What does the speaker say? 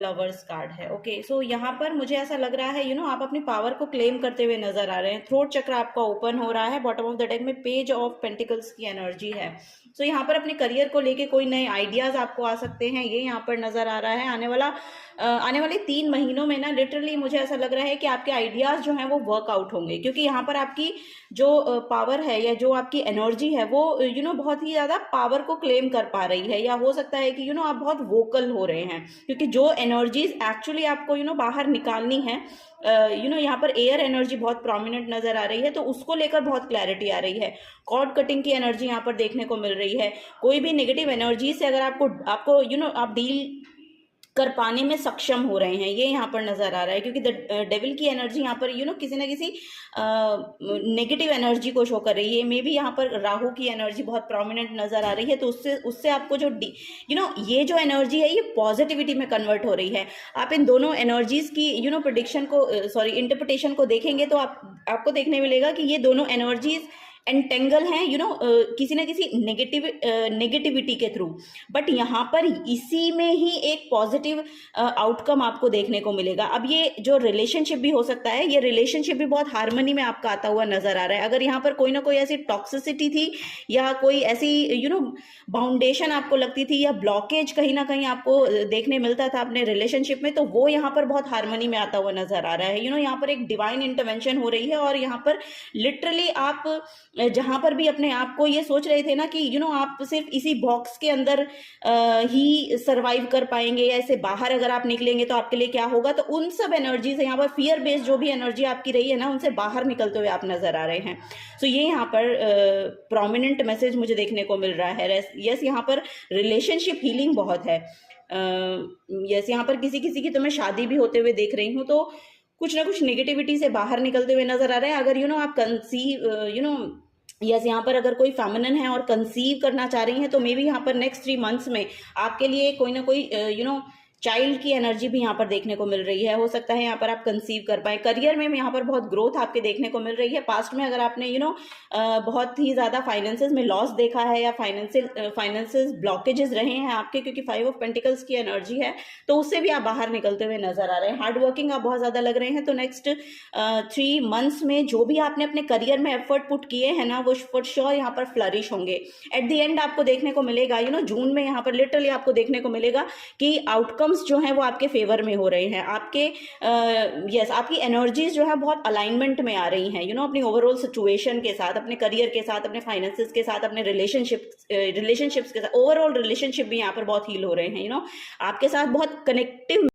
Lovers card है। Okay, सो यहाँ पर मुझे ऐसा लग रहा है आप अपनी पावर को क्लेम करते हुए नजर आ रहे हैं। थ्रोट चक्र आपका ओपन हो रहा है। बॉटम ऑफ द डेक में पेज ऑफ पेंटिकल्स की एनर्जी है। सो यहाँ पर अपने करियर को लेके कोई नए आइडियाज आपको आ सकते हैं, ये यहाँ पर नजर आ रहा है। आने वाले 3 महीनों में ना लिटरली मुझे ऐसा लग रहा है कि आपके आइडियाज जो हैं वो वर्कआउट होंगे, क्योंकि यहाँ पर आपकी जो पावर है या जो आपकी एनर्जी है वो बहुत ही ज्यादा पावर को क्लेम कर पा रही है, या हो सकता है कि आप बहुत वोकल हो रहे हैं, क्योंकि जो एनर्जीज एक्चुअली आपको बाहर निकालनी है, यहाँ पर एयर एनर्जी बहुत प्रोमिनेंट नजर आ रही है, तो उसको लेकर बहुत क्लैरिटी आ रही है। कॉर्ड कटिंग की एनर्जी यहाँ पर देखने को मिल रही है। कोई भी नेगेटिव एनर्जी से अगर आपको आप डील कर पाने में सक्षम हो रहे हैं, ये यहाँ पर नजर आ रहा है, क्योंकि डेविल की एनर्जी यहाँ पर किसी ना किसी नेगेटिव एनर्जी को शो कर रही है। मे बी यहाँ पर राहु की एनर्जी बहुत प्रोमिनेंट नजर आ रही है, तो उससे आपको जो ये जो एनर्जी है ये पॉजिटिविटी में कन्वर्ट हो रही है। आप इन दोनों एनर्जीज की प्रिडिक्शन को इंटरप्रिटेशन को देखेंगे तो आपको देखने मिलेगा कि ये दोनों एनर्जीज एंटेंगल हैं किसी ना किसी नेगेटिविटी के थ्रू, बट यहाँ पर इसी में ही एक पॉजिटिव आउटकम आपको देखने को मिलेगा। अब ये जो रिलेशनशिप भी हो सकता है, ये रिलेशनशिप भी बहुत हार्मनी में आपका आता हुआ नजर आ रहा है। अगर यहाँ पर कोई ना कोई ऐसी टॉक्सिसिटी थी या कोई ऐसी बाउंडेशन आपको लगती थी या ब्लॉकेज कहीं ना कहीं आपको देखने मिलता था अपने रिलेशनशिप में, तो वो यहाँ पर बहुत हार्मनी में आता हुआ नजर आ रहा है। यहाँ पर एक डिवाइन इंटरवेंशन हो रही है, और यहाँ पर लिटरली आप जहां पर भी अपने आप को ये सोच रहे थे ना कि आप सिर्फ इसी बॉक्स के अंदर ही सरवाइव कर पाएंगे, या इससे बाहर अगर आप निकलेंगे तो आपके लिए क्या होगा, तो उन सब एनर्जी से यहाँ पर फियर बेस्ड जो भी एनर्जी आपकी रही है ना, उनसे बाहर निकलते हुए आप नजर आ रहे हैं। सो ये यहाँ पर प्रोमिनेंट मैसेज मुझे देखने को मिल रहा है। यस, यहाँ पर रिलेशनशिप हीलिंग बहुत है। यस, यहाँ पर किसी किसी की तो मैं शादी भी होते हुए देख रही हूँ, तो कुछ ना कुछ नेगेटिविटी से बाहर निकलते हुए नजर आ रहे हैं। अगर आप कंसीव यस, यहाँ पर अगर कोई फेमिनिन है और कंसीव करना चाह रही हैं, तो मे बी यहाँ पर नेक्स्ट 3 मंथ्स में आपके लिए कोई ना कोई चाइल्ड की एनर्जी भी यहाँ पर देखने को मिल रही है। हो सकता है यहाँ पर आप कंसीव कर पाए। करियर में यहाँ पर बहुत ग्रोथ आपके देखने को मिल रही है। पास्ट में अगर आपने बहुत ही ज्यादा फाइनेंसेस में लॉस देखा है, या फाइनेंसेस ब्लॉकेजेस रहे हैं आपके, क्योंकि 5 ऑफ पेंटिकल्स की एनर्जी है, तो उससे भी आप बाहर निकलते हुए नजर आ रहे हैं। हार्ड वर्किंग आप बहुत ज्यादा लग रहे हैं, तो नेक्स्ट 3 मंथ्स में जो भी आपने अपने करियर में एफर्ट पुट किए हैं ना, वो फॉर श्योर यहाँ पर फ्लरिश होंगे। एट द एंड आपको देखने को मिलेगा जून में यहाँ पर लिटरली आपको देखने को मिलेगा कि आउटकम जो है वो आपके फेवर में हो रहे हैं। आपके यस, आपकी एनर्जीज जो है बहुत अलाइनमेंट में आ रही हैं अपनी ओवरऑल सिचुएशन के साथ, अपने करियर के साथ, अपने फाइनेंसेस के साथ, अपने रिलेशनशिप्स के साथ। ओवरऑल रिलेशनशिप भी यहाँ पर बहुत हील हो रहे हैं। आपके साथ बहुत कनेक्टिव